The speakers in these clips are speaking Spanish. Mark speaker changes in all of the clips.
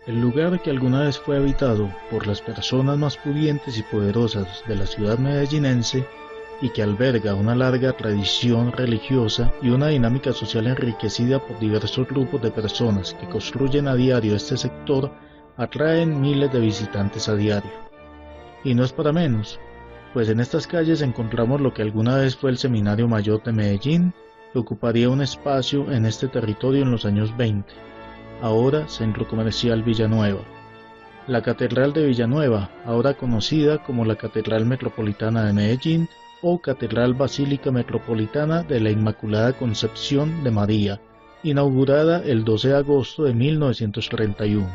Speaker 1: El lugar que alguna vez fue habitado por las personas más pudientes y poderosas de la ciudad medellinense y que alberga una larga tradición religiosa y una dinámica social enriquecida por diversos grupos de personas que construyen a diario este sector, atraen miles de visitantes a diario. Y no es para menos, pues en estas calles encontramos lo que alguna vez fue el Seminario Mayor de Medellín, que ocuparía un espacio en este territorio en los años 20. Ahora Centro Comercial Villanueva, la Catedral de Villanueva, ahora conocida como la Catedral Metropolitana de Medellín o Catedral Basílica Metropolitana de la Inmaculada Concepción de María, inaugurada el 12 de agosto de 1931.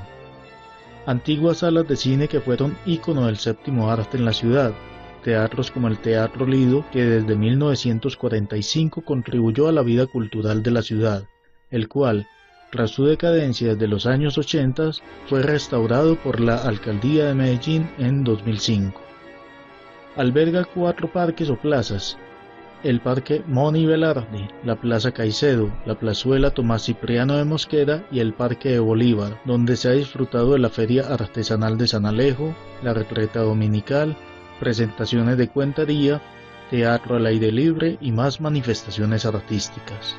Speaker 1: Antiguas salas de cine que fueron ícono del séptimo arte en la ciudad, teatros como el Teatro Lido, que desde 1945 contribuyó a la vida cultural de la ciudad, el cual, tras su decadencia desde los años 80, fue restaurado por la Alcaldía de Medellín en 2005. Alberga 4 parques o plazas: el Parque Moni Velarde, la Plaza Caicedo, la Plazuela Tomás Cipriano de Mosquera y el Parque de Bolívar, donde se ha disfrutado de la Feria Artesanal de San Alejo, la Retreta Dominical, presentaciones de cuentería, teatro al aire libre y más manifestaciones artísticas.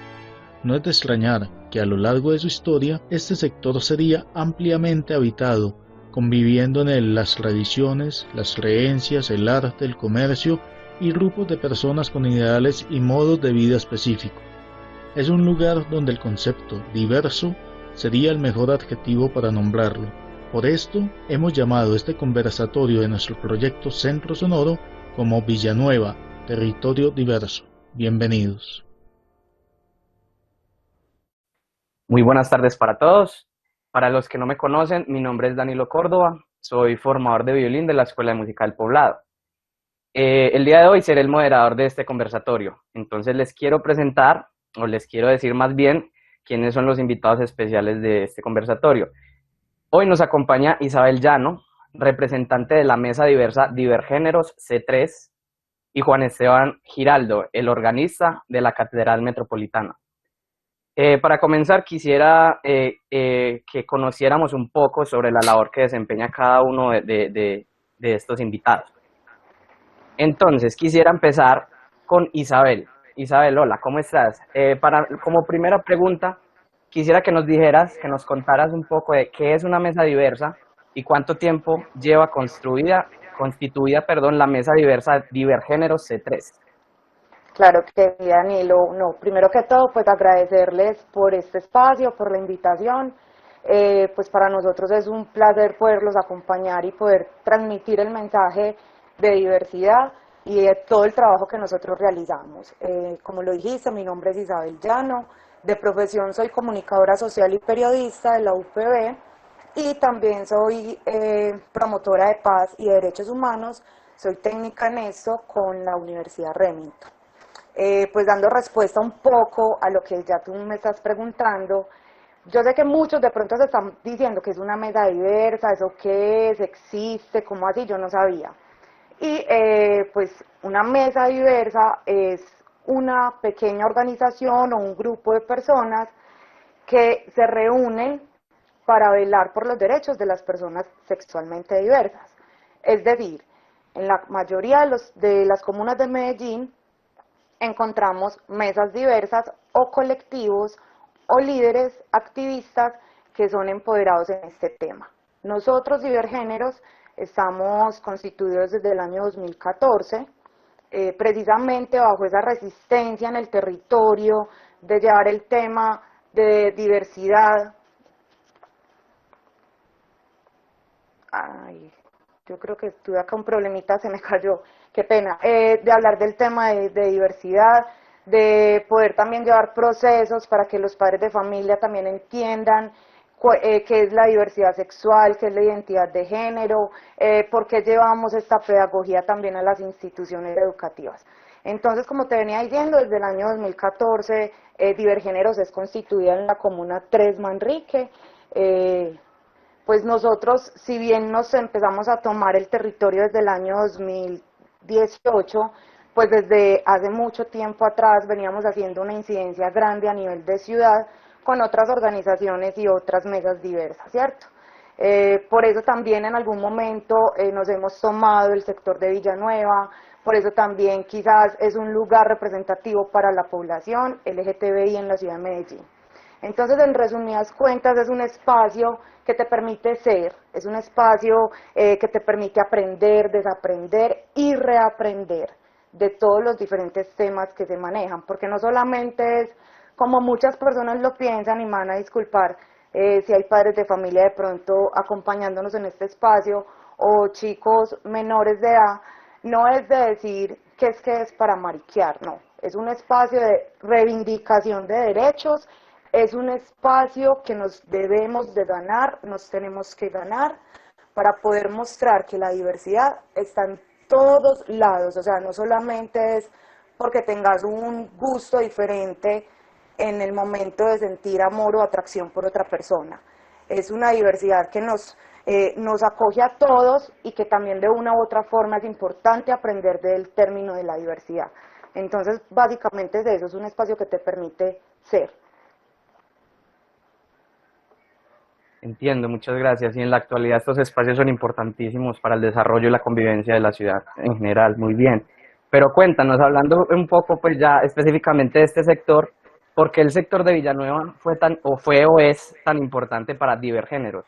Speaker 1: No es de extrañar que a lo largo de su historia este sector sería ampliamente habitado, conviviendo en él las tradiciones, las creencias, el arte, el comercio y grupos de personas con ideales y modos de vida específicos. Es un lugar donde el concepto diverso sería el mejor adjetivo para nombrarlo. Por esto hemos llamado este conversatorio de nuestro proyecto Centro Sonoro como Villanueva, Territorio Diverso. Bienvenidos.
Speaker 2: Muy buenas tardes para todos. Para los que no me conocen, mi nombre es Danilo Córdoba, soy formador de violín de la Escuela de Música del Poblado. El día de hoy seré el moderador de este conversatorio, entonces les quiero presentar, o les quiero decir más bien, quiénes son los invitados especiales de este conversatorio. Hoy nos acompaña Isabel Llano, representante de la Mesa Diversa Divergéneros C3, y Juan Esteban Giraldo, el organista de la Catedral Metropolitana. Para comenzar, quisiera que conociéramos un poco sobre la labor que desempeña cada uno de estos invitados. Entonces, quisiera empezar con Isabel. Isabel, hola, ¿cómo estás? Como primera pregunta, quisiera que nos dijeras, que nos contaras un poco de qué es una mesa diversa y cuánto tiempo lleva constituida, la mesa diversa Divergéneros C3.
Speaker 3: Claro que sí, Danilo. No, primero que todo, pues agradecerles por este espacio, por la invitación. Pues para nosotros es un placer poderlos acompañar y poder transmitir el mensaje de diversidad y de todo el trabajo que nosotros realizamos. Como lo dijiste, mi nombre es Isabel Llano, de profesión soy comunicadora social y periodista de la UPB y también soy promotora de paz y de derechos humanos, soy técnica en esto con la Universidad Remington. Pues dando respuesta un poco a lo que ya tú me estás preguntando, yo sé que muchos de pronto se están diciendo que es una mesa diversa, ¿eso qué es? ¿Existe? ¿Cómo así? Yo no sabía. Y pues una mesa diversa es una pequeña organización o un grupo de personas que se reúnen para velar por los derechos de las personas sexualmente diversas. Es decir, en la mayoría de las comunas de Medellín encontramos mesas diversas o colectivos o líderes activistas que son empoderados en este tema. Nosotros, Divergéneros, estamos constituidos desde el año 2014, precisamente bajo esa resistencia en el territorio de llevar el tema de diversidad. Ay, yo creo que tuve acá un problemita, se me cayó, qué pena, de hablar del tema de diversidad, de poder también llevar procesos para que los padres de familia también entiendan qué es la diversidad sexual, qué es la identidad de género, por qué llevamos esta pedagogía también a las instituciones educativas. Entonces, como te venía diciendo, desde el año 2014, Divergéneros es constituida en la comuna 3 Manrique. Pues nosotros, si bien nos empezamos a tomar el territorio desde el año 2018, pues desde hace mucho tiempo atrás veníamos haciendo una incidencia grande a nivel de ciudad con otras organizaciones y otras mesas diversas, ¿cierto? Por eso también en algún momento nos hemos tomado el sector de Villanueva, por eso también quizás es un lugar representativo para la población LGTBI en la ciudad de Medellín. Entonces, en resumidas cuentas, es un espacio que te permite ser, es un espacio que te permite aprender, desaprender y reaprender de todos los diferentes temas que se manejan, porque no solamente es como muchas personas lo piensan, y me van a disculpar si hay padres de familia de pronto acompañándonos en este espacio, o chicos menores de edad, no es de decir que es para mariquear, no, es un espacio de reivindicación de derechos, es un espacio que nos debemos de ganar, nos tenemos que ganar para poder mostrar que la diversidad está en todos lados, o sea, no solamente es porque tengas un gusto diferente en el momento de sentir amor o atracción por otra persona, es una diversidad que nos acoge a todos y que también de una u otra forma es importante aprender del término de la diversidad. Entonces, básicamente es eso, es un espacio que te permite ser.
Speaker 2: Entiendo, muchas gracias. Y en la actualidad estos espacios son importantísimos para el desarrollo y la convivencia de la ciudad en general. Muy bien. Pero cuéntanos, hablando un poco pues ya específicamente de este sector, ¿por qué el sector de Villanueva fue o es tan importante para Divergéneros?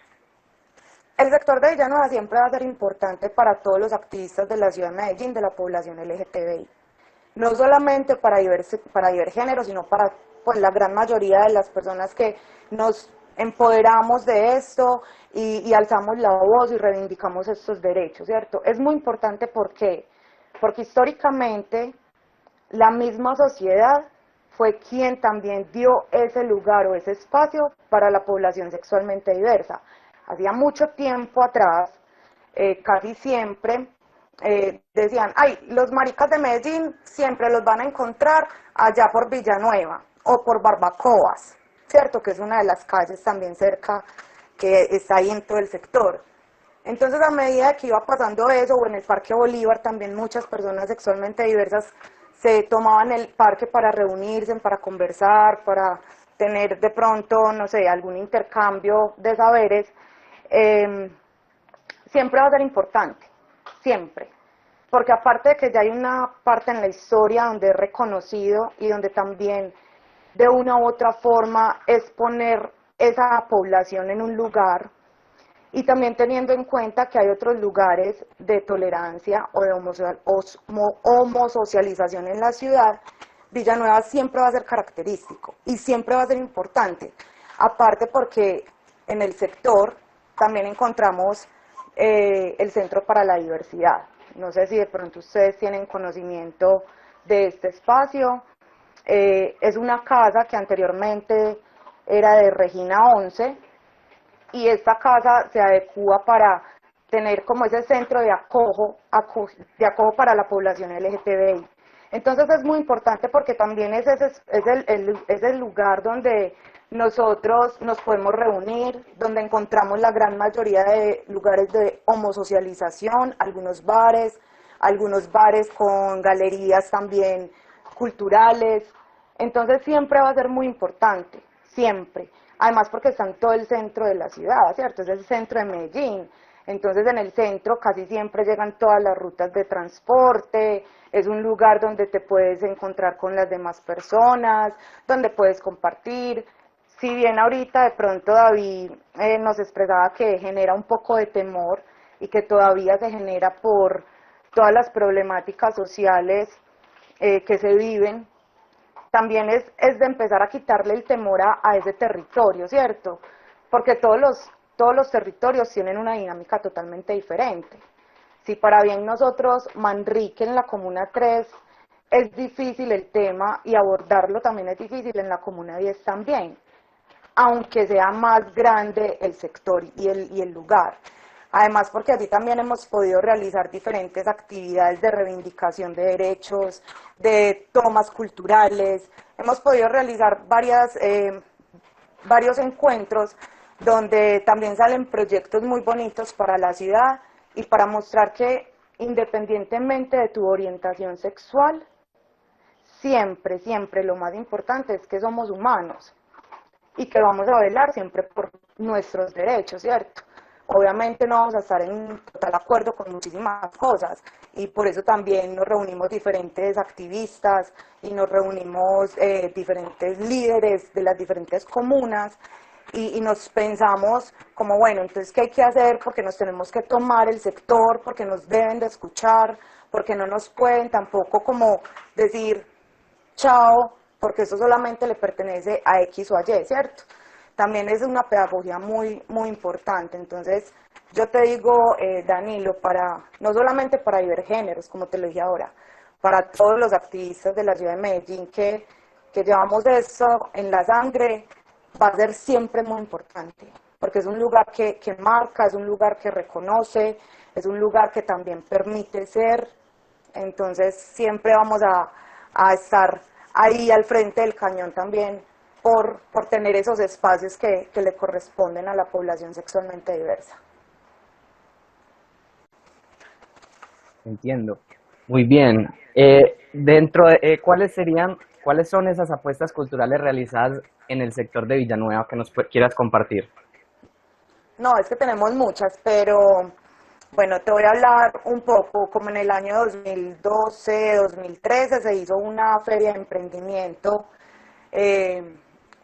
Speaker 3: El sector de Villanueva siempre va a ser importante para todos los activistas de la ciudad de Medellín, de la población LGTBI. No solamente para Divergéneros, sino para pues, la gran mayoría de las personas que nos empoderamos de esto y alzamos la voz y reivindicamos estos derechos, ¿cierto? Es muy importante porque históricamente la misma sociedad fue quien también dio ese lugar o ese espacio para la población sexualmente diversa. Hacía mucho tiempo atrás, casi siempre, decían, ay, los maricas de Medellín siempre los van a encontrar allá por Villanueva o por Barbacoas, ¿cierto? Que es una de las calles también cerca que está ahí en todo el sector. Entonces, a medida que iba pasando eso, o en el Parque Bolívar también muchas personas sexualmente diversas se tomaban el parque para reunirse, para conversar, para tener de pronto, no sé, algún intercambio de saberes, siempre va a ser importante, siempre. Porque aparte de que ya hay una parte en la historia donde es reconocido y donde también de una u otra forma es poner esa población en un lugar, y también teniendo en cuenta que hay otros lugares de tolerancia o de homosocialización en la ciudad, Villanueva siempre va a ser característico y siempre va a ser importante. Aparte porque en el sector también encontramos el Centro para la Diversidad. No sé si de pronto ustedes tienen conocimiento de este espacio. Es una casa que anteriormente era de Regina 11, y esta casa se adecua para tener como ese centro de acojo para la población LGTBI. Entonces es muy importante porque también es el lugar donde nosotros nos podemos reunir, donde encontramos la gran mayoría de lugares de homosocialización, algunos bares con galerías también culturales. Entonces siempre va a ser muy importante, siempre. Además porque está en todo el centro de la ciudad, ¿cierto? Es el centro de Medellín. Entonces en el centro casi siempre llegan todas las rutas de transporte, es un lugar donde te puedes encontrar con las demás personas, donde puedes compartir. Si bien ahorita de pronto David nos expresaba que genera un poco de temor y que todavía se genera por todas las problemáticas sociales que se viven, también es de empezar a quitarle el temor a ese territorio, ¿cierto? Porque todos los territorios tienen una dinámica totalmente diferente. Si para bien nosotros, Manrique en la Comuna 3, es difícil el tema y abordarlo también es difícil en la Comuna 10 también, aunque sea más grande el sector y el lugar. Además, porque allí también hemos podido realizar diferentes actividades de reivindicación de derechos, de tomas culturales, hemos podido realizar varios encuentros donde también salen proyectos muy bonitos para la ciudad y para mostrar que independientemente de tu orientación sexual, siempre, siempre lo más importante es que somos humanos y que vamos a velar siempre por nuestros derechos, ¿cierto? obviamente no vamos a estar en total acuerdo con muchísimas cosas y por eso también nos reunimos diferentes activistas y nos reunimos diferentes líderes de las diferentes comunas y nos pensamos como, bueno, entonces, ¿qué hay que hacer? Porque nos tenemos que tomar el sector, porque nos deben de escuchar, porque no nos pueden tampoco como decir chao, porque eso solamente le pertenece a X o a Y, ¿cierto? También es una pedagogía muy importante. Entonces, yo te digo, Danilo, no solamente para Divergéneros, como te lo dije ahora, para todos los activistas de la ciudad de Medellín que llevamos eso en la sangre, va a ser siempre muy importante, porque es un lugar que marca, es un lugar que reconoce, es un lugar que también permite ser. Entonces, siempre vamos a estar ahí al frente del cañón también por tener esos espacios que le corresponden a la población sexualmente diversa.
Speaker 2: Entiendo. Muy bien. ¿Cuáles son esas apuestas culturales realizadas en el sector de Villanueva que nos quieras compartir?
Speaker 3: No, es que tenemos muchas, pero bueno, te voy a hablar un poco, como en el año 2012, 2013 se hizo una feria de emprendimiento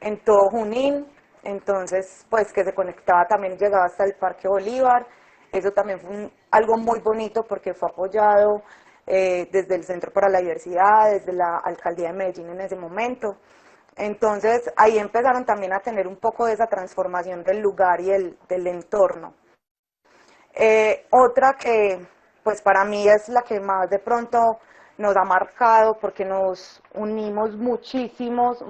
Speaker 3: en todo Junín, entonces pues que se conectaba también, llegaba hasta el Parque Bolívar, eso también fue algo muy bonito porque fue apoyado desde el Centro para la Diversidad, desde la Alcaldía de Medellín en ese momento. Entonces ahí empezaron también a tener un poco de esa transformación del lugar y del entorno. Otra que pues para mí es la que más de pronto nos ha marcado porque nos unimos muchísimos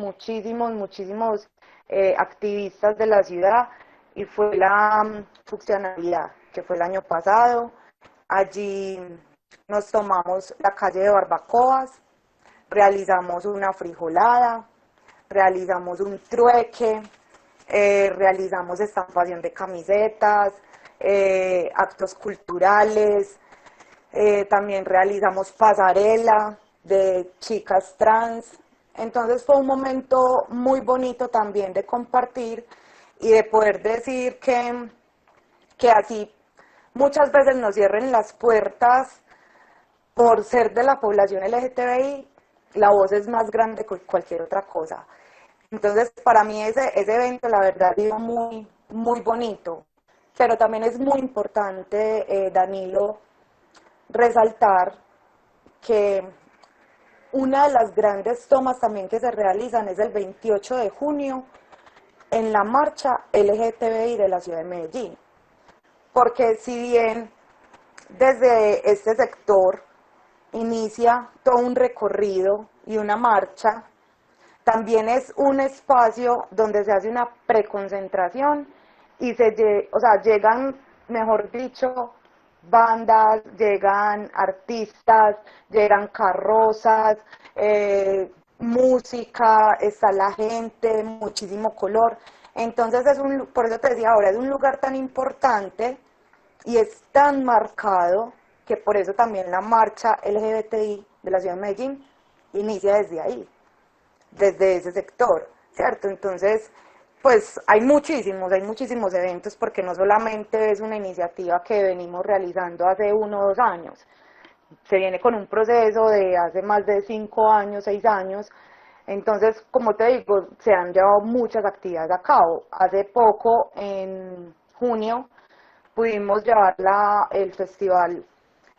Speaker 3: activistas de la ciudad y fue la Funcionalidad, que fue el año pasado. Allí nos tomamos la calle de Barbacoas, realizamos una frijolada, realizamos un trueque, realizamos estampación de camisetas, actos culturales, también realizamos pasarela de chicas trans. Entonces fue un momento muy bonito también de compartir y de poder decir que así muchas veces nos cierren las puertas por ser de la población LGTBI, la voz es más grande que cualquier otra cosa. Entonces, para mí ese evento, la verdad, ha sido muy bonito. Pero también es muy importante, Danilo, resaltar que una de las grandes tomas también que se realizan es el 28 de junio en la marcha LGTBI de la ciudad de Medellín. Porque si bien desde este sector inicia todo un recorrido y una marcha, también es un espacio donde se hace una preconcentración y llegan, mejor dicho, bandas, llegan artistas, llegan carrozas, música, está la gente, muchísimo color. Entonces por eso te decía ahora, es un lugar tan importante y es tan marcado que por eso también la marcha LGBTI de la ciudad de Medellín inicia desde ahí, desde ese sector, ¿cierto? Entonces, pues hay muchísimos eventos porque no solamente es una iniciativa que venimos realizando hace 1 o 2 años, se viene con un proceso de hace más de 5 años, 6 años, entonces, como te digo, se han llevado muchas actividades a cabo. Hace poco, en junio, pudimos llevar el festival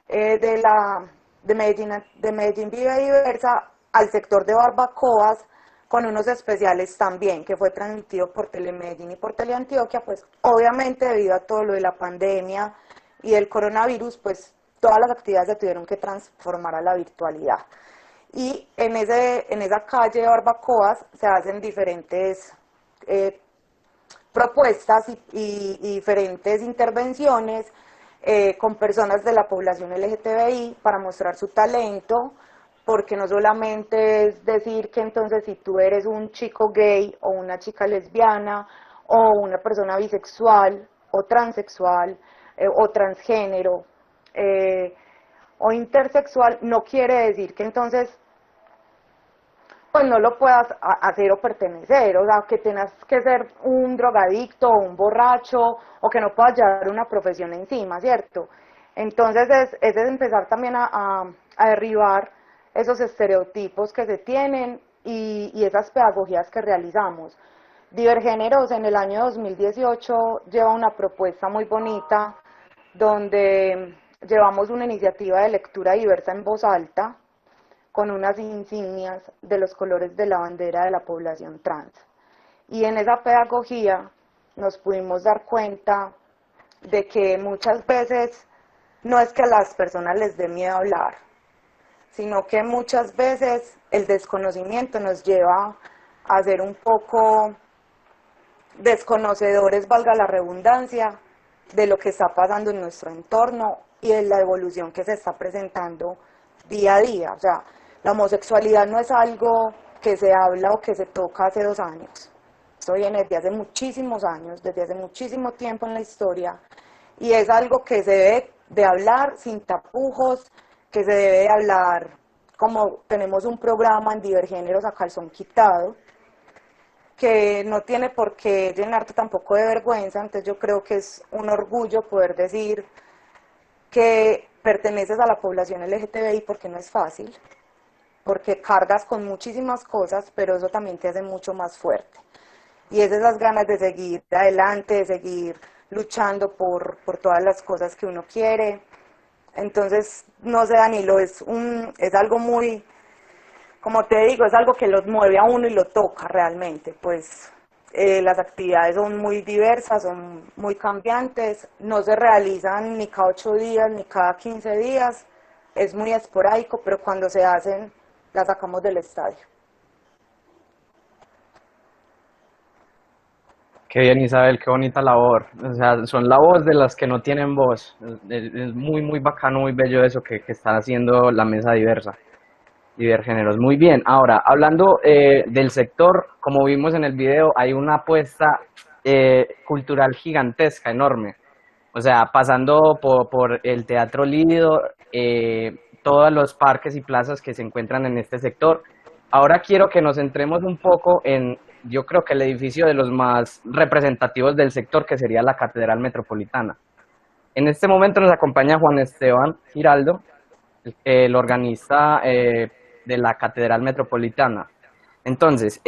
Speaker 3: de Medellín Vive Diversa al sector de Barbacoas con unos especiales también, que fue transmitido por Telemedellín y por Teleantioquia, pues obviamente debido a todo lo de la pandemia y del coronavirus, pues todas las actividades se tuvieron que transformar a la virtualidad. Y en esa calle de Barbacoas se hacen diferentes propuestas y diferentes intervenciones con personas de la población LGTBI para mostrar su talento, porque no solamente es decir que entonces si tú eres un chico gay o una chica lesbiana o una persona bisexual o transexual o transgénero o intersexual, no quiere decir que entonces pues no lo puedas hacer o pertenecer, o sea, que tengas que ser un drogadicto o un borracho o que no puedas llevar una profesión encima, ¿cierto? Entonces es empezar también a derribar esos estereotipos que se tienen y esas pedagogías que realizamos. Divergéneros en el año 2018 lleva una propuesta muy bonita donde llevamos una iniciativa de lectura diversa en voz alta con unas insignias de los colores de la bandera de la población trans. Y en esa pedagogía nos pudimos dar cuenta de que muchas veces no es que a las personas les dé miedo hablar, sino que muchas veces el desconocimiento nos lleva a ser un poco desconocedores, valga la redundancia, de lo que está pasando en nuestro entorno y de la evolución que se está presentando día a día. O sea, la homosexualidad no es algo que se habla o que se toca hace 2 años. Esto viene desde hace muchísimos años, desde hace muchísimo tiempo en la historia, y es algo que se debe de hablar sin tapujos, que se debe de hablar como tenemos un programa en Divergéneros a calzón quitado, que no tiene por qué llenarte tampoco de vergüenza. Entonces yo creo que es un orgullo poder decir que perteneces a la población LGTBI, porque no es fácil, porque cargas con muchísimas cosas, pero eso también te hace mucho más fuerte. Y es esas ganas de seguir adelante, de seguir luchando por todas las cosas que uno quiere. Entonces, no sé, Danilo, es algo muy, como te digo, es algo que los mueve a uno y lo toca realmente. Pues las actividades son muy diversas, son muy cambiantes, no se realizan ni cada 8 días ni cada 15 días, es muy esporádico, pero cuando se hacen, las sacamos del estadio.
Speaker 2: Qué bien, Isabel, qué bonita labor. O sea, son la voz de las que no tienen voz. Es muy, muy bacano, muy bello eso que están haciendo la mesa diversa, Divergéneros. Muy bien. Ahora, hablando del sector, como vimos en el video, hay una apuesta cultural gigantesca, enorme. O sea, pasando por el Teatro Lido, todos los parques y plazas que se encuentran en este sector. Ahora quiero que nos centremos un poco en, yo creo que el edificio de los más representativos del sector, que sería la Catedral Metropolitana. En este momento nos acompaña Juan Esteban Giraldo, el organista de la Catedral Metropolitana. Entonces,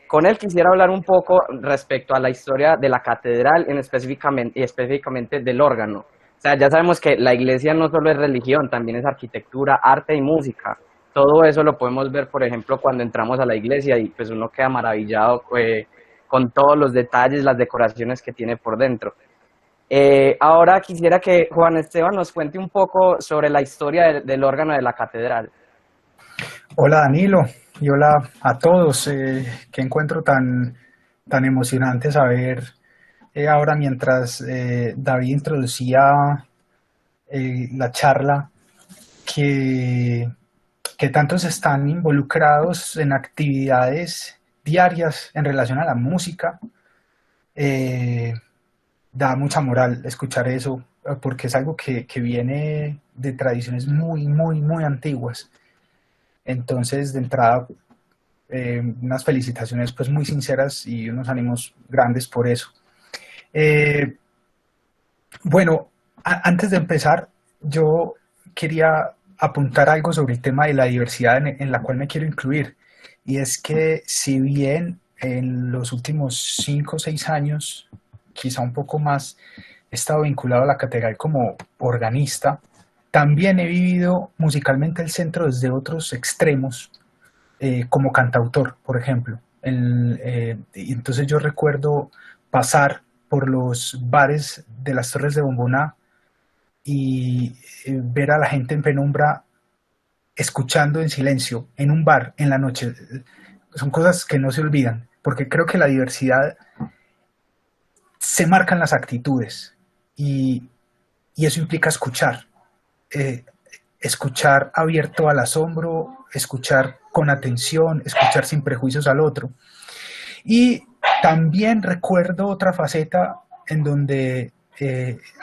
Speaker 2: con él quisiera hablar un poco respecto a la historia de la catedral específicamente del órgano. O sea, ya sabemos que la iglesia no solo es religión, también es arquitectura, arte y música. Todo eso lo podemos ver, por ejemplo, cuando entramos a la iglesia y pues uno queda maravillado con todos los detalles, las decoraciones que tiene por dentro. Ahora quisiera que Juan Esteban nos cuente un poco sobre la historia del órgano de la catedral.
Speaker 4: Hola Danilo y hola a todos. Qué encuentro tan emocionante saber ahora mientras David introducía la charla que tantos están involucrados en actividades diarias en relación a la música. Da mucha moral escuchar eso, porque es algo que viene de tradiciones muy, muy, muy antiguas. Entonces, de entrada, unas felicitaciones pues muy sinceras y unos ánimos grandes por eso. Bueno, antes de empezar, yo quería apuntar algo sobre el tema de la diversidad en la cual me quiero incluir. Y es que si bien en los últimos 5 o 6 años, quizá un poco más, he estado vinculado a la catedral como organista, también he vivido musicalmente el centro desde otros extremos, como cantautor, por ejemplo. Y entonces yo recuerdo pasar por los bares de las Torres de Bomboná y ver a la gente en penumbra escuchando en silencio en un bar en la noche. Son cosas que no se olvidan, porque creo que la diversidad se marcan las actitudes y eso implica escuchar. Escuchar abierto al asombro, escuchar con atención, escuchar sin prejuicios al otro. Y también recuerdo otra faceta en donde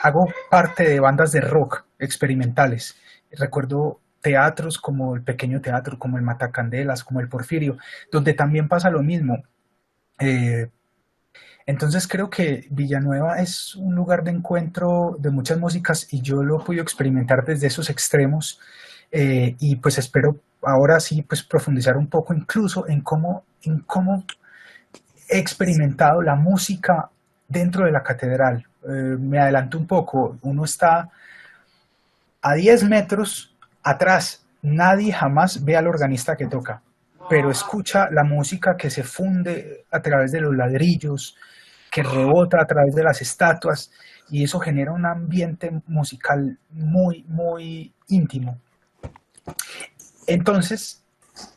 Speaker 4: hago parte de bandas de rock experimentales. Recuerdo teatros como el Pequeño Teatro, como el Matacandelas, como el Porfirio, donde también pasa lo mismo. Eh, entonces creo que Villanueva es un lugar de encuentro de muchas músicas y yo lo he podido experimentar desde esos extremos, y pues espero ahora sí pues profundizar un poco incluso en cómo he experimentado la música dentro de la catedral. Me adelanto un poco, uno está a 10 metros atrás, nadie jamás ve al organista que toca, pero escucha la música que se funde a través de los ladrillos, que rebota a través de las estatuas, y eso genera un ambiente musical muy, muy íntimo. Entonces,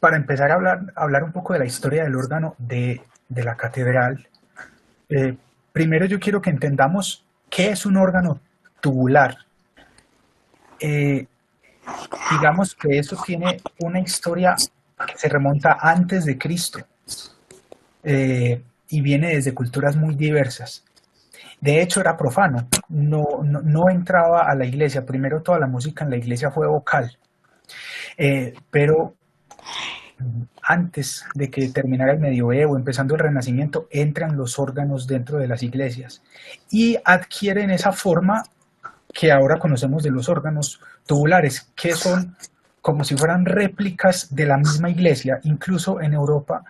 Speaker 4: para empezar a hablar un poco de la historia del órgano de la catedral, primero yo quiero que entendamos qué es un órgano tubular. Eh, digamos que eso tiene una historia que se remonta antes de Cristo, y viene desde culturas muy diversas. De hecho, era profano, no entraba a la iglesia. Primero toda la música en la iglesia fue vocal, pero antes de que terminara el medioevo, empezando el Renacimiento, entran los órganos dentro de las iglesias y adquieren esa forma que ahora conocemos de los órganos tubulares, que son como si fueran réplicas de la misma iglesia. Incluso en Europa,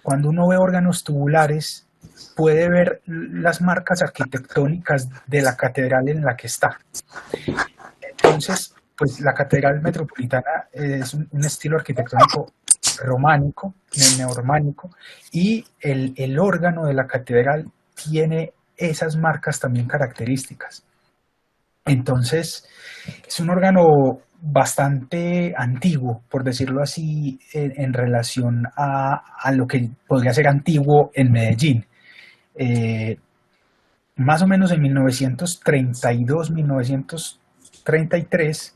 Speaker 4: cuando uno ve órganos tubulares, puede ver las marcas arquitectónicas de la catedral en la que está. Entonces, pues la Catedral Metropolitana es un estilo arquitectónico románico, neorrománico, y el órgano de la catedral tiene esas marcas también características. Entonces, es un órgano bastante antiguo, por decirlo así, en relación a lo que podría ser antiguo en Medellín. Más o menos en 1932, 1933,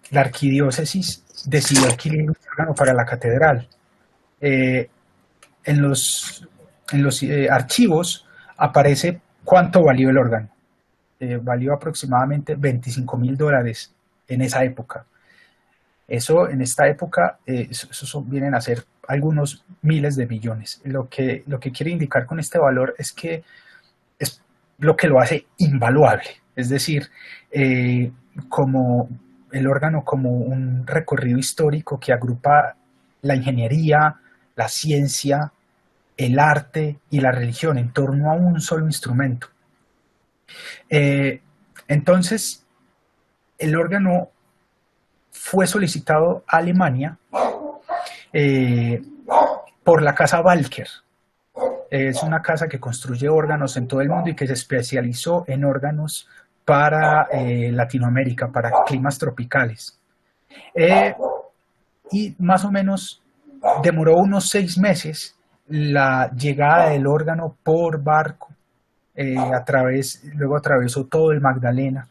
Speaker 4: la arquidiócesis decidió adquirir un órgano para la catedral. En los archivos aparece cuánto valió el órgano. Valió aproximadamente $25,000 en esa época. Eso en esta época, vienen a ser algunos miles de millones. Lo que quiere indicar con este valor es que es lo que lo hace invaluable. Es decir, como el órgano como un recorrido histórico que agrupa la ingeniería, la ciencia, el arte y la religión en torno a un solo instrumento. Entonces, el órgano fue solicitado a Alemania por la casa Walker. Es una casa que construye órganos en todo el mundo y que se especializó en órganos para Latinoamérica, para climas tropicales. Y más o menos demoró unos 6 meses la llegada del órgano por barco. Luego atravesó todo el Magdalena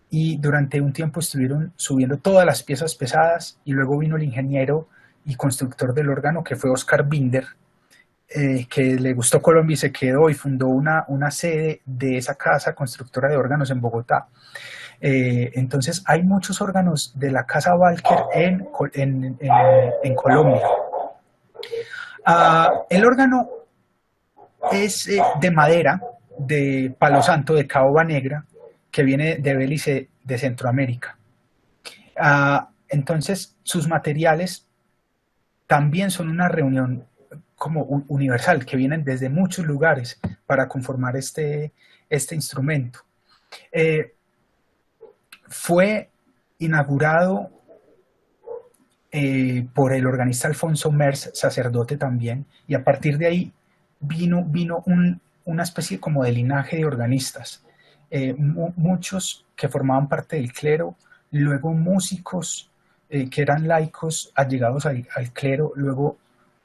Speaker 4: y durante un tiempo estuvieron subiendo todas las piezas pesadas, y luego vino el ingeniero y constructor del órgano, que fue Oscar Binder, que le gustó Colombia y se quedó y fundó una sede de esa casa constructora de órganos en Bogotá. Entonces hay muchos órganos de la casa Walker en Colombia. El órgano es de madera de palo santo de caoba negra, que viene de Belice, de Centroamérica. Entonces sus materiales también son una reunión como universal, que vienen desde muchos lugares para conformar este instrumento. Fue inaugurado por el organista Alfonso Mers, sacerdote también, y a partir de ahí vino una especie como de linaje de organistas, muchos que formaban parte del clero, luego músicos que eran laicos allegados al clero, luego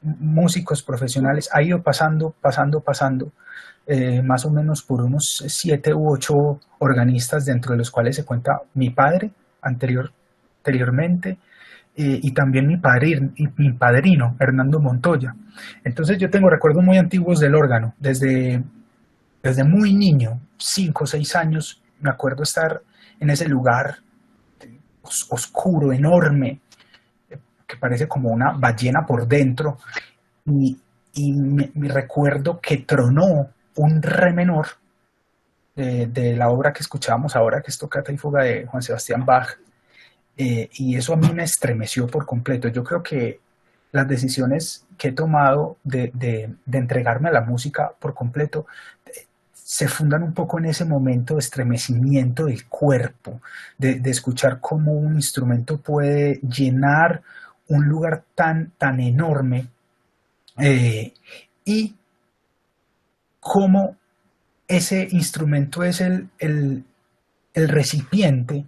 Speaker 4: músicos profesionales. Ha ido pasando, más o menos por unos 7 u 8 organistas, dentro de los cuales se cuenta mi padre anteriormente, y también mi padrino, Hernando Montoya. Entonces yo tengo recuerdos muy antiguos del órgano, desde muy niño, 5 o 6 años, me acuerdo estar en ese lugar oscuro, enorme, que parece como una ballena por dentro, y me recuerdo que tronó un re menor de la obra que escuchábamos ahora, que es Toccata y Fuga de Juan Sebastián Bach, y eso a mí me estremeció por completo. Yo creo que las decisiones que he tomado de entregarme a la música por completo se fundan un poco en ese momento de estremecimiento del cuerpo, de escuchar cómo un instrumento puede llenar un lugar tan enorme, y cómo ese instrumento es el recipiente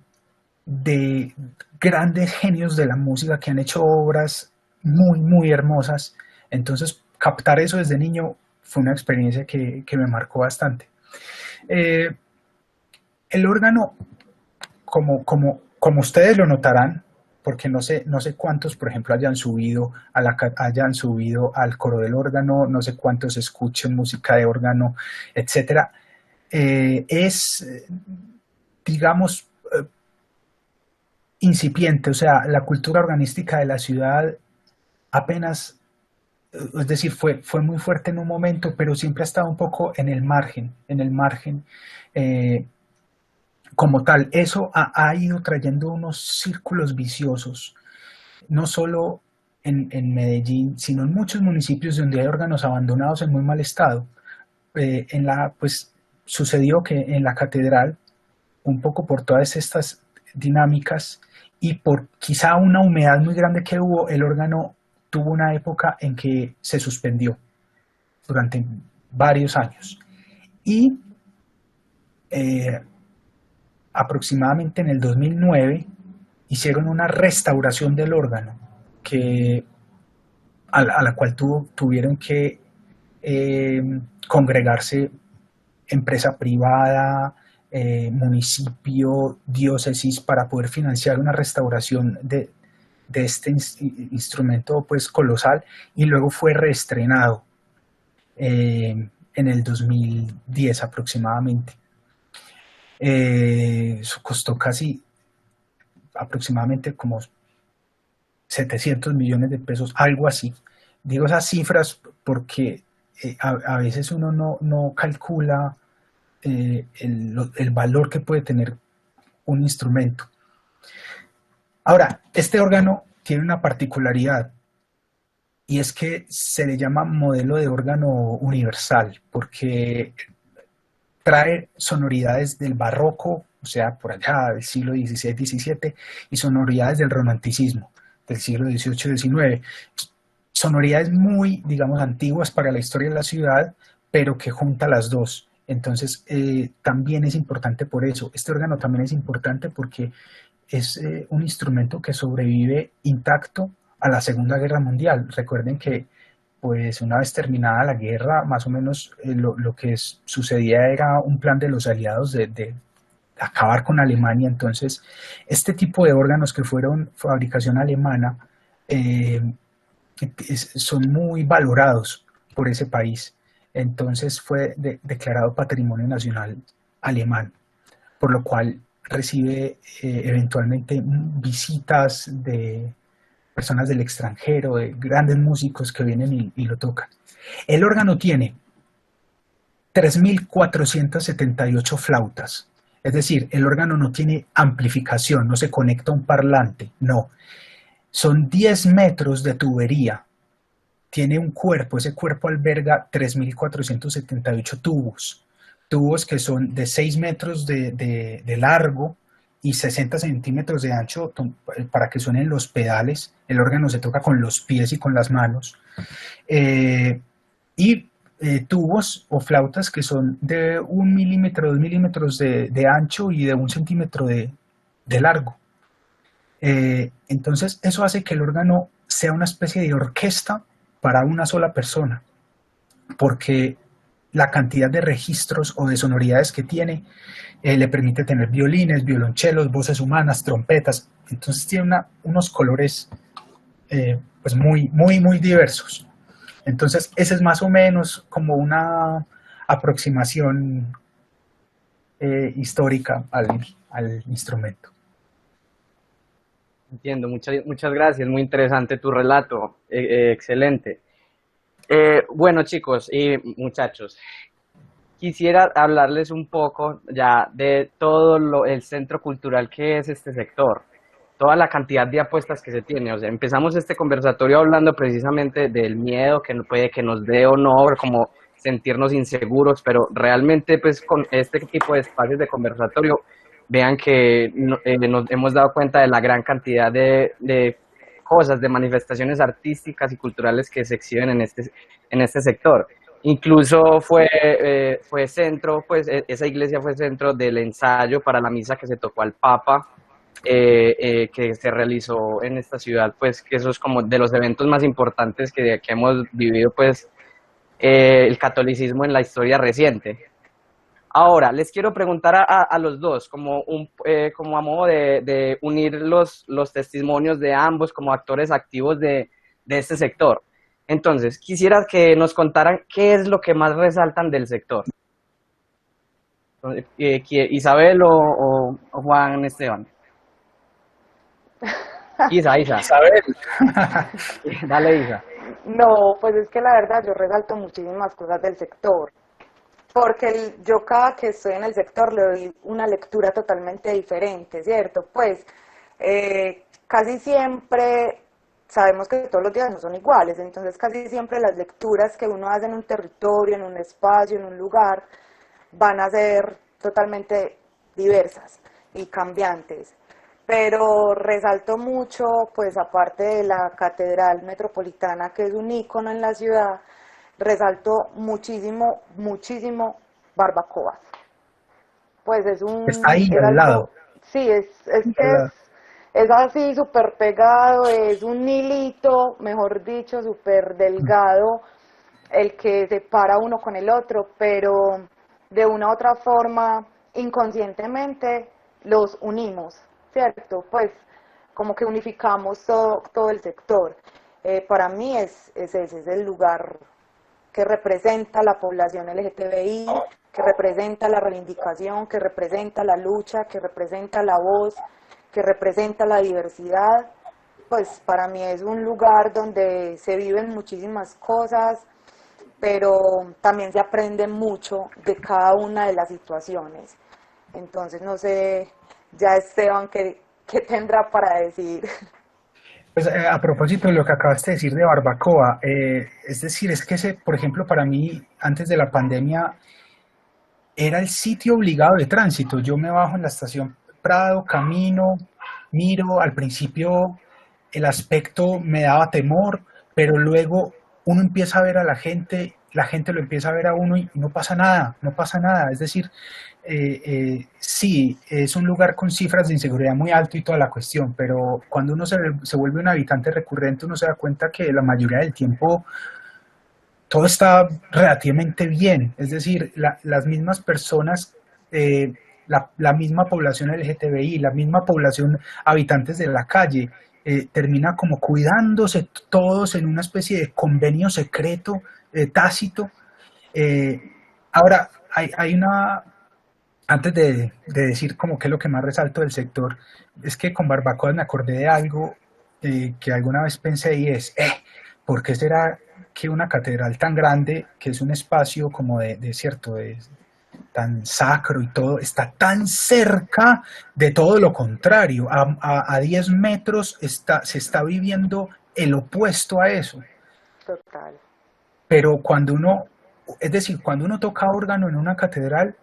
Speaker 4: de grandes genios de la música que han hecho obras muy hermosas. Entonces, captar eso desde niño fue una experiencia que me marcó bastante. El órgano, como ustedes lo notarán, porque no sé cuántos, por ejemplo, hayan subido al coro del órgano, no sé cuántos escuchen música de órgano, etcétera. Es, digamos, incipiente, o sea, la cultura organística de la ciudad apenas, es decir, fue muy fuerte en un momento, pero siempre ha estado un poco en el margen, como tal. Eso ha ido trayendo unos círculos viciosos, no solo en Medellín, sino en muchos municipios donde hay órganos abandonados en muy mal estado. Pues sucedió que en la catedral, un poco por todas estas dinámicas y por quizá una humedad muy grande que hubo, el órgano tuvo una época en que se suspendió durante varios años. Y aproximadamente en el 2009 hicieron una restauración del órgano a la cual tuvieron que congregarse empresa privada, municipio, diócesis, para poder financiar una restauración de este instrumento pues colosal, y luego fue reestrenado en el 2010 aproximadamente. Eso costó aproximadamente como 700 millones de pesos, algo así. Digo esas cifras porque a veces uno no calcula el valor que puede tener un instrumento. Ahora, este órgano tiene una particularidad, y es que se le llama modelo de órgano universal, porque trae sonoridades del barroco, o sea, por allá del siglo XVI-XVII, y sonoridades del romanticismo, del siglo XVIII-XIX. Sonoridades muy, digamos, antiguas para la historia de la ciudad, pero que junta las dos. Entonces, también es importante por eso. Este órgano también es importante porque es un instrumento que sobrevive intacto a la Segunda Guerra Mundial. Recuerden que, pues, una vez terminada la guerra, más o menos lo que sucedía era un plan de los aliados de acabar con Alemania. Entonces, este tipo de órganos que fueron fabricación alemana son muy valorados por ese país. Entonces fue declarado Patrimonio Nacional alemán, por lo cual recibe eventualmente visitas de personas del extranjero, de grandes músicos que vienen y lo tocan. El órgano tiene 3.478 flautas, es decir, el órgano no tiene amplificación, no se conecta a un parlante, no. Son 10 metros de tubería, tiene un cuerpo, ese cuerpo alberga 3.478 tubos que son de 6 metros de largo y 60 centímetros de ancho para que suenen los pedales. El órgano se toca con los pies y con las manos. Tubos o flautas que son de 1 milímetro, 2 milímetros de ancho y de 1 centímetro de largo. Entonces eso hace que el órgano sea una especie de orquesta para una sola persona, porque la cantidad de registros o de sonoridades que tiene le permite tener violines, violonchelos, voces humanas, trompetas. Entonces tiene unos colores pues muy diversos. Entonces ese es más o menos como una aproximación histórica al instrumento.
Speaker 2: Entiendo, muchas gracias, muy interesante tu relato, excelente. Bueno, chicos y muchachos, quisiera hablarles un poco ya de todo el centro cultural que es este sector, toda la cantidad de apuestas que se tiene. O sea, empezamos este conversatorio hablando precisamente del miedo que puede que nos dé o no, como sentirnos inseguros, pero realmente pues con este tipo de espacios de conversatorio, vean que nos hemos dado cuenta de la gran cantidad de cosas, de manifestaciones artísticas y culturales que se exhiben en este sector. Incluso fue centro, pues esa iglesia fue centro del ensayo para la misa que se tocó al Papa, que se realizó en esta ciudad, pues que eso es como de los eventos más importantes que hemos vivido, pues el catolicismo en la historia reciente. Ahora, les quiero preguntar a los dos, como a modo de unir los testimonios de ambos como actores activos de este sector. Entonces, quisiera que nos contaran qué es lo que más resaltan del sector. Isabel o Juan Esteban. Isa.
Speaker 4: Isabel.
Speaker 2: Dale, Isa.
Speaker 3: No, pues es que la verdad yo resalto muchísimas cosas del sector, porque yo cada que estoy en el sector le doy una lectura totalmente diferente, ¿cierto? Pues casi siempre sabemos que todos los días no son iguales, entonces casi siempre las lecturas que uno hace en un territorio, en un espacio, en un lugar, van a ser totalmente diversas y cambiantes. Pero resalto mucho, pues aparte de la Catedral Metropolitana, que es un ícono en la ciudad, resalto muchísimo Barbacoa. Pues
Speaker 4: Está ahí
Speaker 3: es
Speaker 4: al
Speaker 3: algo,
Speaker 4: lado.
Speaker 3: sí, es
Speaker 4: Al
Speaker 3: que
Speaker 4: lado.
Speaker 3: es así súper pegado, es un hilito, mejor dicho, súper delgado, el que separa uno con el otro, pero de una u otra forma, inconscientemente, los unimos, ¿cierto? Pues como que unificamos todo el sector. Para mí es ese, es el lugar que representa la población LGTBI, que representa la reivindicación, que representa la lucha, que representa la voz, que representa la diversidad. Pues para mí es un lugar donde se viven muchísimas cosas, pero también se aprende mucho de cada una de las situaciones. Entonces, no sé, ya Esteban, ¿qué tendrá para decir?
Speaker 4: Pues a propósito de lo que acabaste de decir de Barbacoa, es decir, es que ese, por ejemplo, para mí, antes de la pandemia, era el sitio obligado de tránsito. Yo me bajo en la estación Prado, camino, miro, al principio el aspecto me daba temor, pero luego uno empieza a ver a la gente lo empieza a ver a uno y no pasa nada, no pasa nada. Es decir, sí, es un lugar con cifras de inseguridad muy alto y toda la cuestión, pero cuando uno se vuelve un habitante recurrente, uno se da cuenta que la mayoría del tiempo todo está relativamente bien, es decir, las mismas personas, la misma población LGTBI, la misma población habitantes de la calle, termina como cuidándose todos en una especie de convenio secreto, tácito. Eh, Ahora, hay una, antes de decir como qué es lo que más resalto del sector, es que con Barbacoa me acordé de algo que alguna vez pensé y es, ¿por qué será que una catedral tan grande, que es un espacio como de cierto, tan sacro y todo, está tan cerca de todo lo contrario? A 10 metros se está viviendo el opuesto a eso.
Speaker 3: Total.
Speaker 4: Pero cuando uno, es decir, cuando uno toca órgano en una catedral,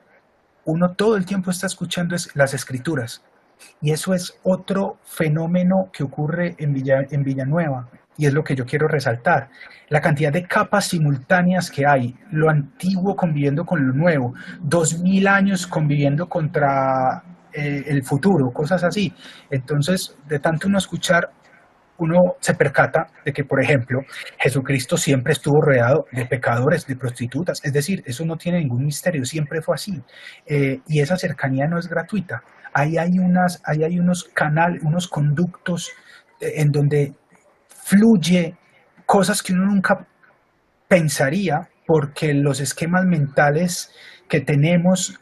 Speaker 4: uno todo el tiempo está escuchando las escrituras. Y eso es otro fenómeno que ocurre en Villanueva, y es lo que yo quiero resaltar. La cantidad de capas simultáneas que hay, lo antiguo conviviendo con lo nuevo, 2000 años conviviendo contra el futuro, cosas así. Entonces, de tanto uno escuchar, uno se percata de que, por ejemplo, Jesucristo siempre estuvo rodeado de pecadores, de prostitutas, es decir, eso no tiene ningún misterio, siempre fue así. Y esa cercanía no es gratuita. Ahí hay unos canales, unos conductos en donde fluye cosas que uno nunca pensaría, porque los esquemas mentales que tenemos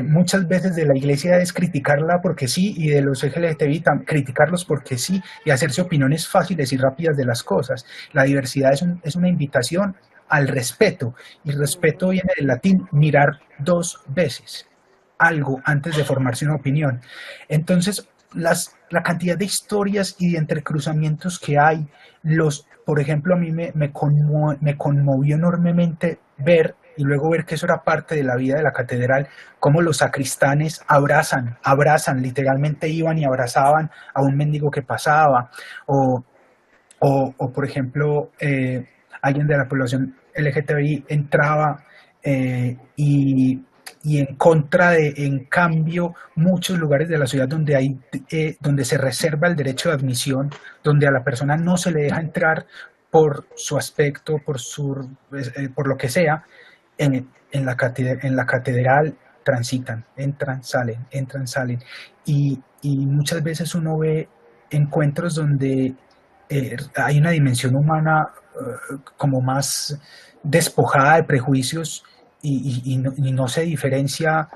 Speaker 4: muchas veces de la iglesia es criticarla porque sí y de los LGTBI criticarlos porque sí y hacerse opiniones fáciles y rápidas de las cosas. La diversidad es una invitación al respeto y respeto viene del latín mirar dos veces algo antes de formarse una opinión. Entonces, la cantidad de historias y de entrecruzamientos que hay, por ejemplo, a mí me conmovió enormemente ver y luego ver que eso era parte de la vida de la catedral, cómo los sacristanes abrazan, literalmente iban y abrazaban a un mendigo que pasaba, o, por ejemplo, alguien de la población LGTBI entraba y en contra en cambio, muchos lugares de la ciudad donde se reserva el derecho de admisión, donde a la persona no se le deja entrar por su aspecto, por lo que sea, en la catedral transitan, entran, salen. Y muchas veces uno ve encuentros donde hay una dimensión humana como más despojada de prejuicios y no se diferencia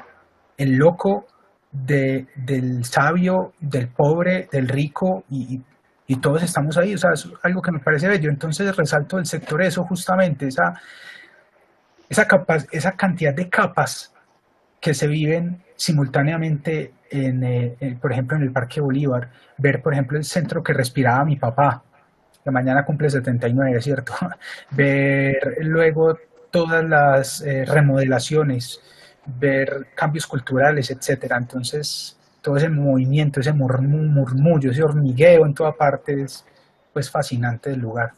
Speaker 4: el loco del sabio, del pobre, del rico y todos estamos ahí, o sea, es algo que me parece bello. Entonces resalto del sector eso justamente, esa cantidad de capas que se viven simultáneamente por ejemplo, en el Parque Bolívar, ver, por ejemplo, el centro que respiraba mi papá, que mañana cumple 79, ¿cierto? Ver luego todas las remodelaciones, ver cambios culturales, etcétera. Entonces, todo ese movimiento, ese murmullo, ese hormigueo en toda parte es pues fascinante del lugar.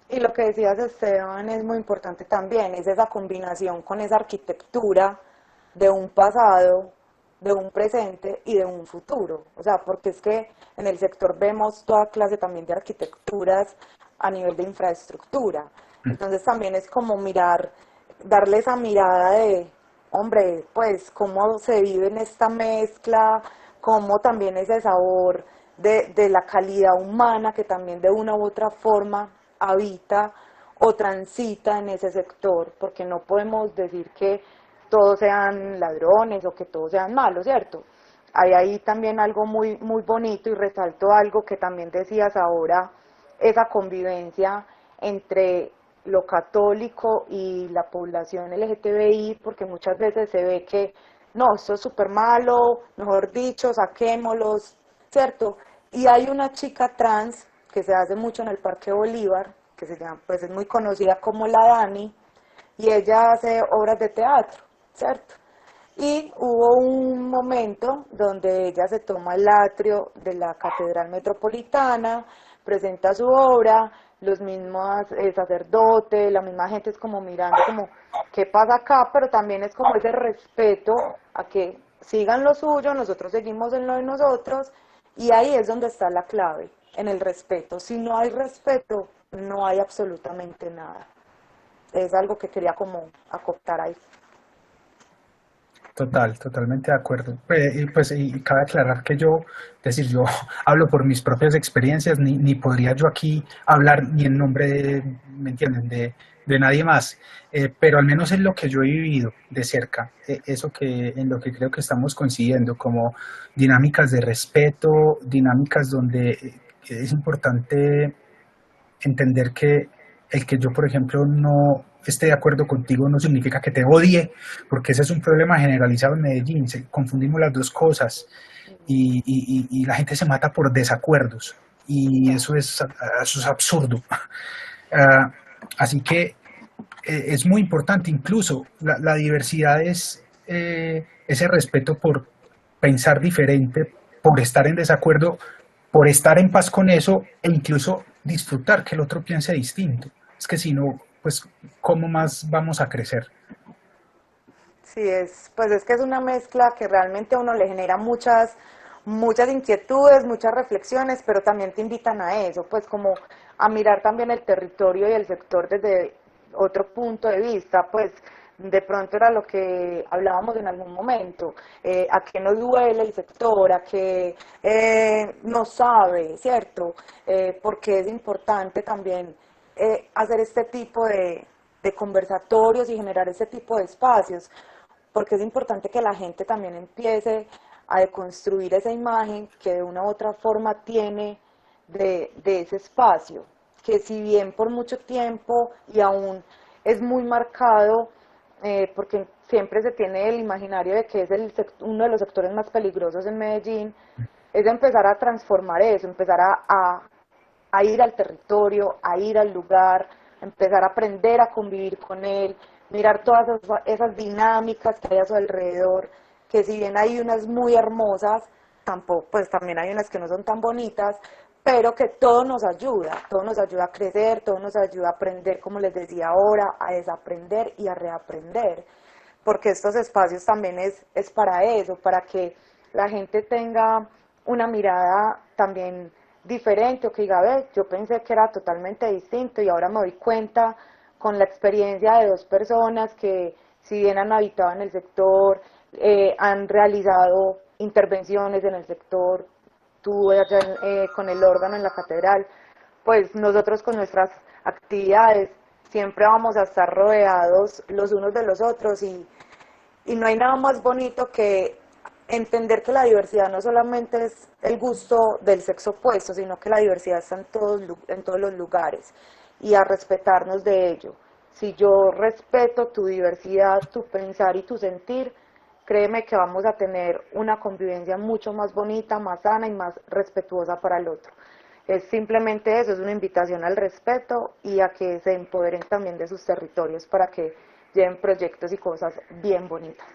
Speaker 3: Y lo que decías, Esteban, es muy importante también, es esa combinación con esa arquitectura de un pasado, de un presente y de un futuro. O sea, porque es que en el sector vemos toda clase también de arquitecturas a nivel de infraestructura. Entonces también es como mirar, darle esa mirada de, hombre, pues cómo se vive en esta mezcla, cómo también ese sabor de la calidad humana que también de una u otra forma habita o transita en ese sector, porque no podemos decir que todos sean ladrones o que todos sean malos, ¿cierto? Hay ahí también algo muy, muy bonito y resalto algo que también decías ahora, esa convivencia entre lo católico y la población LGTBI, porque muchas veces se ve que no, esto es súper malo, mejor dicho, saquémoslos, ¿cierto? Y hay una chica trans que se hace mucho en el Parque Bolívar, que se llama, pues es muy conocida como la Dani, y ella hace obras de teatro, ¿cierto? Y hubo un momento donde ella se toma el atrio de la Catedral Metropolitana, presenta su obra, los mismos sacerdotes, la misma gente es como mirando como qué pasa acá, pero también es como ese respeto a que sigan lo suyo, nosotros seguimos en lo de nosotros, y ahí es donde está la clave, en el respeto. Si no hay respeto, no hay absolutamente nada. Es algo que quería como acotar ahí.
Speaker 4: Totalmente de acuerdo. Y cabe aclarar que yo hablo por mis propias experiencias, ni podría yo aquí hablar ni en nombre ¿me entienden?, de nadie más, pero al menos es lo que yo he vivido de cerca, en lo que creo que estamos coincidiendo, como dinámicas de respeto, dinámicas donde es importante entender que el que yo, por ejemplo, no esté de acuerdo contigo no significa que te odie, porque ese es un problema generalizado en Medellín, confundimos las dos cosas y la gente se mata por desacuerdos y eso es absurdo. Uh, Así que es muy importante, incluso la diversidad es ese respeto por pensar diferente, por estar en desacuerdo, por estar en paz con eso e incluso disfrutar que el otro piense distinto. Es que si no, pues, ¿cómo más vamos a crecer?
Speaker 3: Sí, pues es que es una mezcla que realmente a uno le genera muchas inquietudes, muchas reflexiones, pero también te invitan a eso, pues como a mirar también el territorio y el sector desde otro punto de vista, pues de pronto era lo que hablábamos en algún momento, a qué nos duele el sector, a qué no sabe, ¿cierto? Porque es importante también hacer este tipo de conversatorios y generar este tipo de espacios, porque es importante que la gente también empiece a deconstruir esa imagen que de una u otra forma tiene de ese espacio, que si bien por mucho tiempo y aún es muy marcado, porque siempre se tiene el imaginario de que es uno de los sectores más peligrosos en Medellín, es empezar a transformar eso, empezar a ir al territorio, a ir al lugar, empezar a aprender a convivir con él, mirar todas esas dinámicas que hay a su alrededor, que si bien hay unas muy hermosas, tampoco, pues también hay unas que no son tan bonitas, pero que todo nos ayuda a crecer, todo nos ayuda a aprender, como les decía ahora, a desaprender y a reaprender, porque estos espacios también es para eso, para que la gente tenga una mirada también diferente, o que diga, ve, yo pensé que era totalmente distinto y ahora me doy cuenta con la experiencia de dos personas que si bien han habitado en el sector, han realizado intervenciones en el sector, tú allá con el órgano en la catedral, pues nosotros con nuestras actividades siempre vamos a estar rodeados los unos de los otros y no hay nada más bonito que entender que la diversidad no solamente es el gusto del sexo opuesto, sino que la diversidad está en todos los lugares y a respetarnos de ello. Si yo respeto tu diversidad, tu pensar y tu sentir, créeme que vamos a tener una convivencia mucho más bonita, más sana y más respetuosa para el otro. Es simplemente eso, es una invitación al respeto y a que se empoderen también de sus territorios para que lleven proyectos y cosas bien bonitas.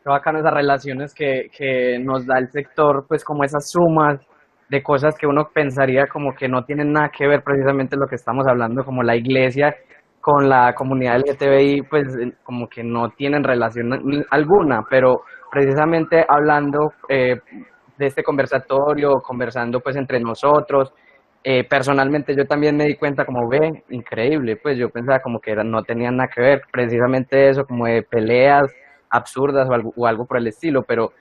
Speaker 2: Qué bacano esas relaciones que nos da el sector, pues como esas sumas de cosas que uno pensaría como que no tienen nada que ver precisamente lo que estamos hablando, como la iglesia con la comunidad LGTBI, pues como que no tienen relación alguna, pero precisamente hablando de este conversatorio, conversando pues entre nosotros, personalmente yo también me di cuenta como, ve, increíble, pues yo pensaba como que no tenían nada que ver, precisamente eso, como de peleas absurdas o algo por el estilo, pero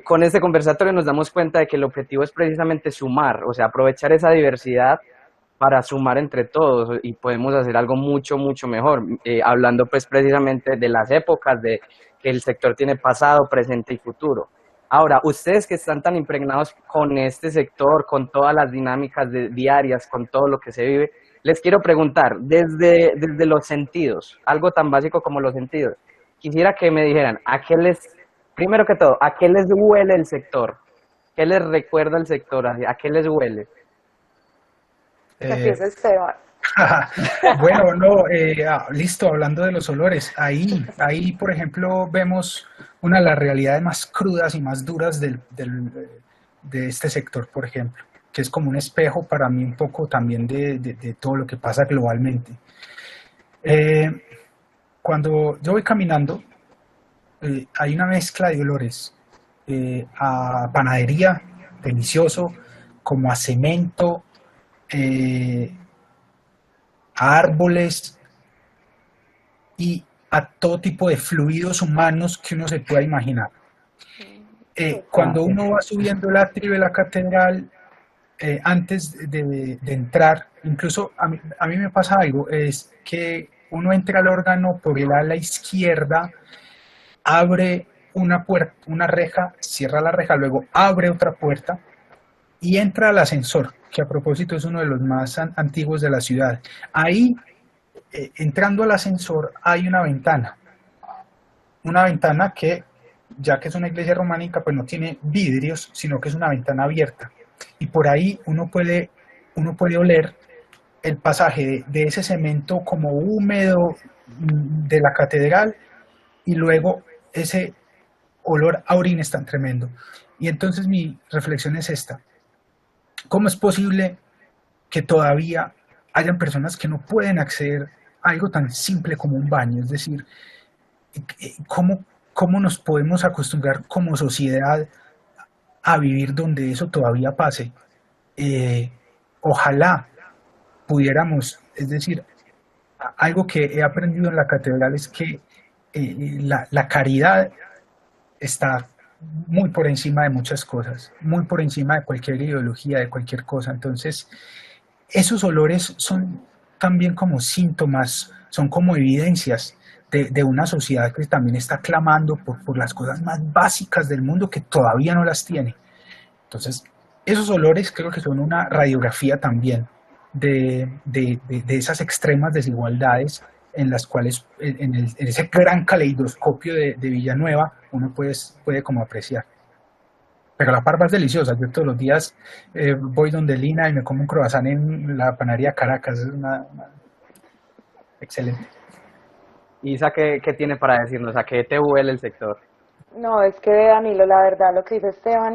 Speaker 2: con este conversatorio nos damos cuenta de que el objetivo es precisamente sumar, o sea, aprovechar esa diversidad para sumar entre todos y podemos hacer algo mucho, mucho mejor, hablando pues precisamente de las épocas, de que el sector tiene pasado, presente y futuro. Ahora, ustedes que están tan impregnados con este sector, con todas las dinámicas diarias, con todo lo que se vive, les quiero preguntar, desde los sentidos, algo tan básico como los sentidos, quisiera que me dijeran, primero que todo, ¿a qué les huele el sector? ¿Qué les recuerda el sector? ¿A qué les huele?
Speaker 3: Que empiece Esteban.
Speaker 4: Bueno, no, listo, hablando de los olores, ahí, por ejemplo, vemos una de las realidades más crudas y más duras de este sector, por ejemplo, que es como un espejo para mí un poco también de todo lo que pasa globalmente. Cuando yo voy caminando, hay una mezcla de olores, a panadería, delicioso, como a cemento, a árboles y a todo tipo de fluidos humanos que uno se pueda imaginar. Cuando uno va subiendo el atrio de la catedral, antes de entrar, incluso a mí me pasa algo, es que uno entra al órgano por el ala izquierda, abre una puerta, una reja, cierra la reja, luego abre otra puerta y entra al ascensor, que a propósito es uno de los más antiguos de la ciudad. Ahí, entrando al ascensor, hay una ventana que, ya que es una iglesia románica, pues no tiene vidrios, sino que es una ventana abierta. Y por ahí uno puede oler el pasaje de ese cemento como húmedo de la catedral y luego ese olor a orines tan tremendo. Y entonces mi reflexión es esta: ¿cómo es posible que todavía hayan personas que no pueden acceder a algo tan simple como un baño? Es decir, ¿cómo nos podemos acostumbrar como sociedad a vivir donde eso todavía pase? Ojalá pudiéramos, es decir, algo que he aprendido en la catedral es que la caridad está muy por encima de muchas cosas, muy por encima de cualquier ideología, de cualquier cosa. Entonces, esos olores son también como síntomas, son como evidencias de una sociedad que también está clamando por las cosas más básicas del mundo que todavía no las tiene. Entonces, esos olores creo que son una radiografía también de esas extremas desigualdades en las cuales en ese gran caleidoscopio de Villanueva uno puede como apreciar. Pero la parva es deliciosa. Yo todos los días voy donde Lina y me como un croissant en la panadería Caracas. Es excelente.
Speaker 2: Isa, ¿qué tiene para decirnos? ¿A qué te huele el sector?
Speaker 3: No, es que Danilo, la verdad, lo que dice Esteban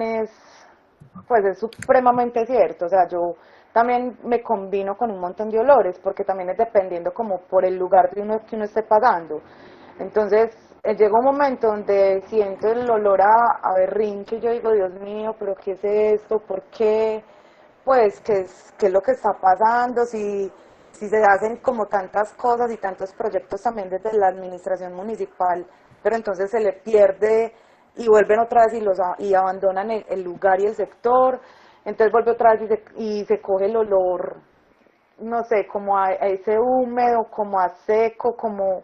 Speaker 3: pues es supremamente cierto. O sea, yo también me combino con un montón de olores, porque también es dependiendo como por el lugar de uno que uno esté pasando. Entonces, llega un momento donde siento el olor a berrinche y yo digo, Dios mío, pero ¿qué es esto? ¿Por qué? Pues, qué es lo que está pasando? Si se hacen como tantas cosas y tantos proyectos también desde la administración municipal, pero entonces se le pierde y vuelven otra vez y abandonan el lugar y el sector, entonces vuelve otra vez y se coge el olor, no sé, como a ese húmedo, como a seco, como,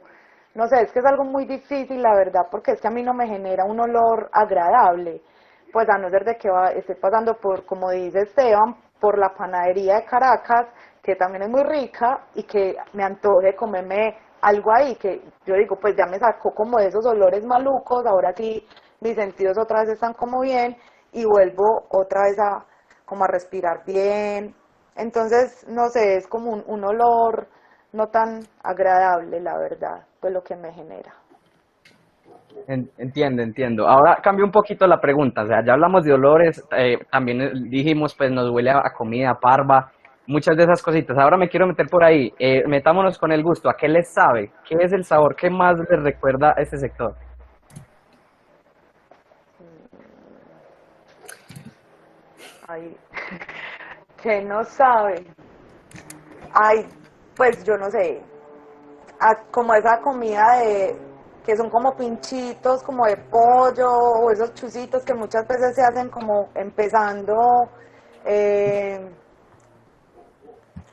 Speaker 3: no sé, es que es algo muy difícil, la verdad, porque es que a mí no me genera un olor agradable, pues a no ser de que esté pasando por, como dice Esteban, por la panadería de Caracas, que también es muy rica, y que me antoje comerme algo ahí, que yo digo, pues ya me sacó como de esos olores malucos, ahora sí mis sentidos otra vez están como bien, y vuelvo otra vez como a respirar bien. Entonces, no sé, es como un olor no tan agradable, la verdad, pues lo que me genera.
Speaker 2: Entiendo, entiendo. Ahora cambio un poquito la pregunta. O sea, ya hablamos de olores, también dijimos, pues nos huele a comida, a parva, muchas de esas cositas. Ahora me quiero meter por ahí. Metámonos con el gusto. ¿A qué les sabe? ¿Qué es el sabor? ¿Qué más les recuerda a este sector?
Speaker 3: Ay, que no sabe. Ay, pues yo no sé, como esa comida que son como pinchitos, como de pollo, o esos chuzitos que muchas veces se hacen como empezando eh,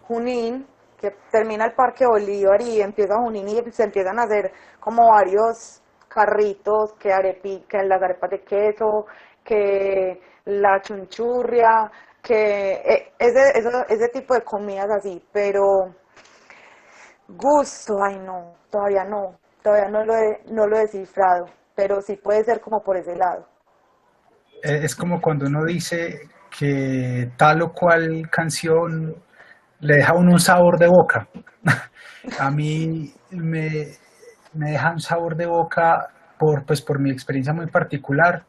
Speaker 3: Junín, que termina el Parque Bolívar y empieza Junín y se empiezan a hacer como varios carritos, que las arepas de queso, que la chunchurria, que ese tipo de comidas así, pero gusto, ay no, todavía no lo he descifrado, pero sí puede ser como por ese lado.
Speaker 4: Es como cuando uno dice que tal o cual canción le deja a uno un sabor de boca. A mí me deja un sabor de boca pues, por mi experiencia muy particular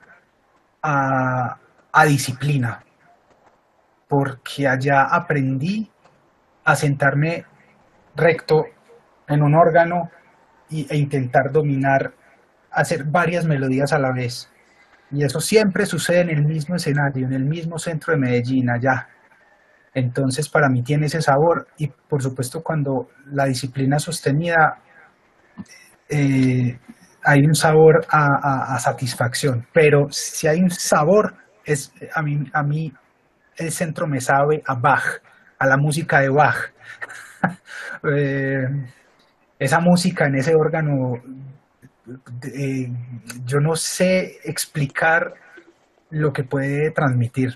Speaker 4: a disciplina, porque allá aprendí a sentarme recto en un órgano e intentar dominar, hacer varias melodías a la vez. Y eso siempre sucede en el mismo escenario, en el mismo centro de Medellín, allá. Entonces, para mí tiene ese sabor y, por supuesto, cuando la disciplina es sostenida, eh, hay un sabor a satisfacción. Pero si hay un sabor, a mí el centro me sabe a Bach, a la música de Bach. eh, esa música en ese órgano, eh, yo no sé explicar lo que puede transmitir.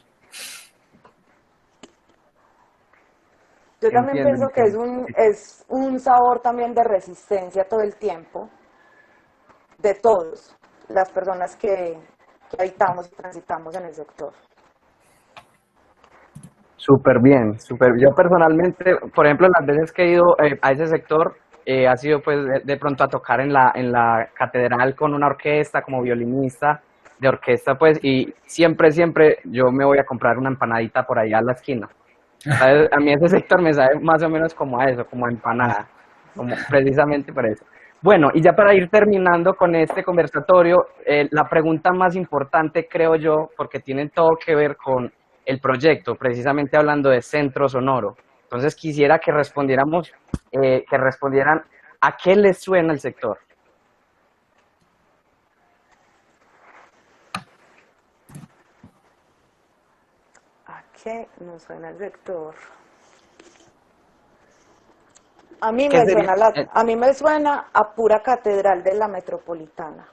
Speaker 3: Yo también
Speaker 2: Entiendo,
Speaker 3: pienso que
Speaker 2: entiendo.
Speaker 3: es un sabor también de resistencia todo el tiempo, de todos las personas que habitamos y transitamos en el sector.
Speaker 2: Súper bien, súper. Yo personalmente, por ejemplo, las veces que he ido a ese sector, ha sido pues de pronto a tocar en la catedral con una orquesta, como violinista de orquesta, pues, y siempre, siempre yo me voy a comprar una empanadita por allá a la esquina. ¿Sabes? A mí ese sector me sabe más o menos como a eso, como a empanada, como precisamente por eso. Bueno, y ya para ir terminando con este conversatorio, la pregunta más importante, creo yo, porque tiene todo que ver con el proyecto, precisamente hablando de Centro Sonoro. Entonces quisiera que respondieran a qué les suena el sector.
Speaker 3: ¿A qué nos suena el sector?
Speaker 2: ¿Qué sería?
Speaker 3: A mí me suena a pura catedral de la metropolitana.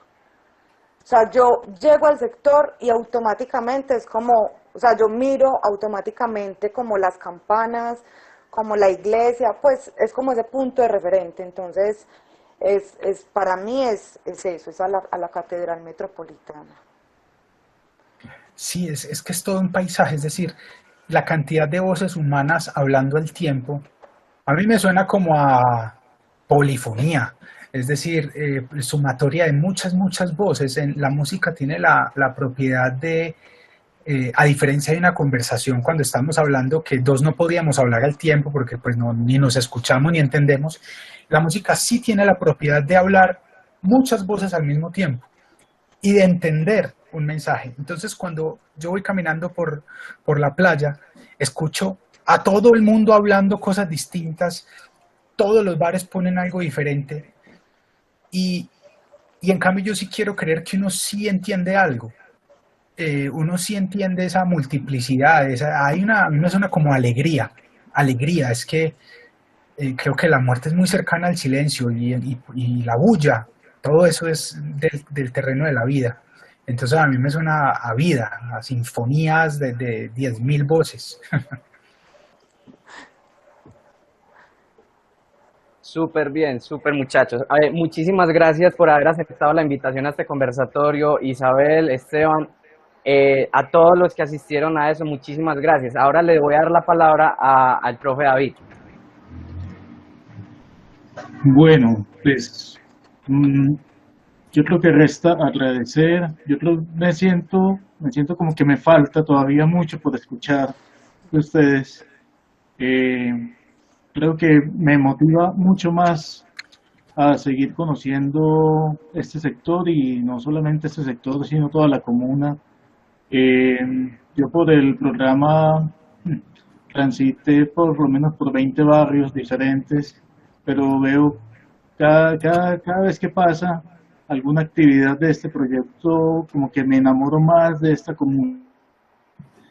Speaker 3: O sea, yo llego al sector y automáticamente es como, o sea, yo miro automáticamente como las campanas, como la iglesia, pues es como ese punto de referente. Entonces, para mí es eso, es a la catedral metropolitana.
Speaker 4: Sí, es que es todo un paisaje, es decir, la cantidad de voces humanas hablando al tiempo, a mí me suena como a polifonía, es decir, sumatoria de muchas, muchas voces. La música tiene la propiedad de, a diferencia de una conversación cuando estamos hablando que dos no podíamos hablar al tiempo porque pues no, ni nos escuchamos ni entendemos, la música sí tiene la propiedad de hablar muchas voces al mismo tiempo y de entender un mensaje. Entonces, cuando yo voy caminando por la playa, escucho a todo el mundo hablando cosas distintas, todos los bares ponen algo diferente y, y en cambio yo sí quiero creer que uno sí entiende algo. Uno sí entiende esa multiplicidad, a mí me suena como alegría, es que creo que la muerte es muy cercana al silencio y la bulla, todo eso es del terreno de la vida. Entonces a mí me suena a vida, a sinfonías de 10.000 voces.
Speaker 2: Súper bien, súper muchachos. A ver, muchísimas gracias por haber aceptado la invitación a este conversatorio, Isabel, Esteban, a todos los que asistieron a eso, muchísimas gracias. Ahora le voy a dar la palabra al profe David.
Speaker 1: Bueno, pues yo creo que resta agradecer. Yo creo me siento como que me falta todavía mucho por escuchar de ustedes. Eh, Creo que me motiva mucho más a seguir conociendo este sector y no solamente este sector, sino toda la comuna. Eh, yo por el programa transité por lo menos por 20 barrios diferentes, pero veo cada vez que pasa alguna actividad de este proyecto, como que me enamoro más de esta comuna.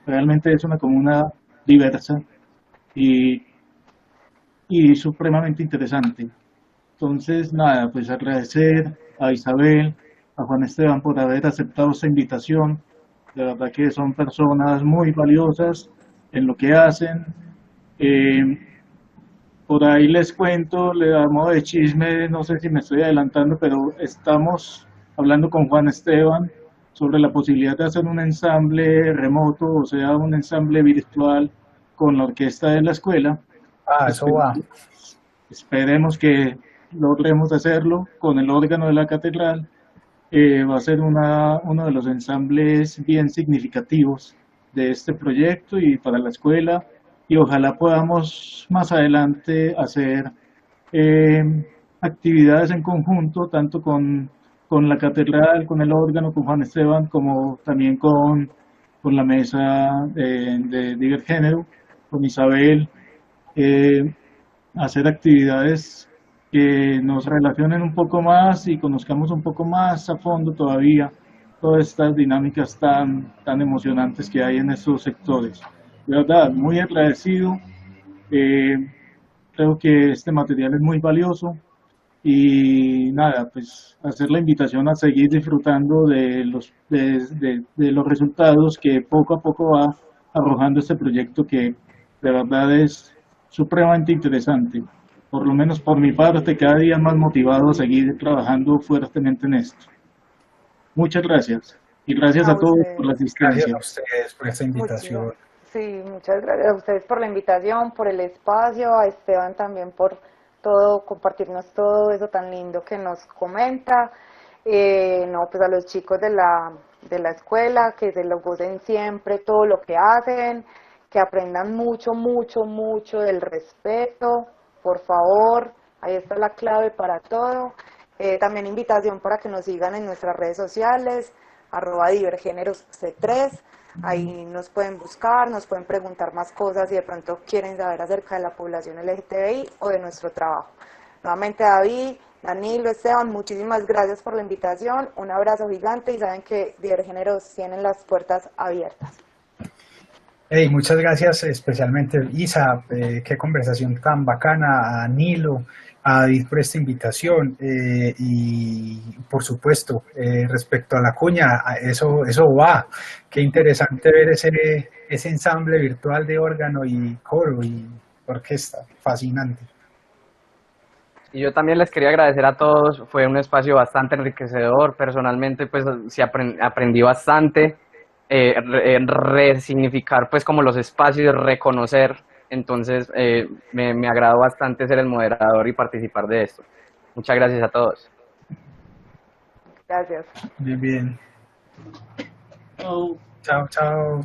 Speaker 1: Realmente es una comuna diversa y, y supremamente interesante. Entonces, nada, pues agradecer a Isabel, a Juan Esteban por haber aceptado esta invitación. De verdad que son personas muy valiosas en lo que hacen. Eh, por ahí les cuento, le damos de chisme, no sé si me estoy adelantando, pero estamos hablando con Juan Esteban sobre la posibilidad de hacer un ensamble remoto, o sea, un ensamble virtual con la orquesta de la escuela.
Speaker 4: Ah, eso va.
Speaker 1: Esperemos que logremos hacerlo con el órgano de la catedral. Va a ser uno de los ensambles bien significativos de este proyecto y para la escuela y ojalá podamos más adelante hacer eh, actividades en conjunto, tanto con la catedral, con el órgano, con Juan Esteban, como también con la mesa de Divergénero, con Isabel, eh, hacer actividades que nos relacionen un poco más y conozcamos un poco más a fondo todavía todas estas dinámicas tan emocionantes que hay en estos sectores. De verdad, muy agradecido. eh, Creo que este material es muy valioso y nada, pues hacer la invitación a seguir disfrutando de los resultados que poco a poco va arrojando este proyecto que de verdad es supremamente interesante. Por lo menos por mi parte, cada día más motivado a seguir trabajando fuertemente en esto. Muchas gracias y gracias a
Speaker 3: A
Speaker 1: todos por la
Speaker 3: ustedes.
Speaker 4: Gracias
Speaker 1: asistencia.
Speaker 4: a ustedes por esta invitación.
Speaker 3: Muchísimas, sí, muchas gracias a ustedes por la invitación, por el espacio, a Esteban también por todo, compartirnos todo eso tan lindo que nos comenta. No, pues a los chicos de la escuela, que se lo gocen siempre todo lo que hacen, que aprendan mucho, mucho, mucho del respeto, por favor, ahí está la clave para todo. También invitación para que nos sigan en nuestras redes sociales, @divergénerosc3, ahí nos pueden buscar, nos pueden preguntar más cosas si de pronto quieren saber acerca de la población LGTBI o de nuestro trabajo. Nuevamente David, Danilo, Esteban, muchísimas gracias por la invitación, un abrazo gigante y saben que Divergéneros tienen las puertas abiertas.
Speaker 4: Hey, muchas gracias especialmente Isa, qué conversación tan bacana, a Nilo, a David por esta invitación y por supuesto respecto a la cuña, eso va, qué interesante ver ese ensamble virtual de órgano y coro y orquesta, fascinante.
Speaker 2: Y yo también les quería agradecer a todos, fue un espacio bastante enriquecedor, personalmente pues sí aprendí bastante, resignificar pues como los espacios, reconocer, entonces me agradó bastante ser el moderador y participar de esto. Muchas gracias a todos.
Speaker 3: Gracias.
Speaker 4: Bien, bien.
Speaker 1: Chao.
Speaker 4: Chao, chao.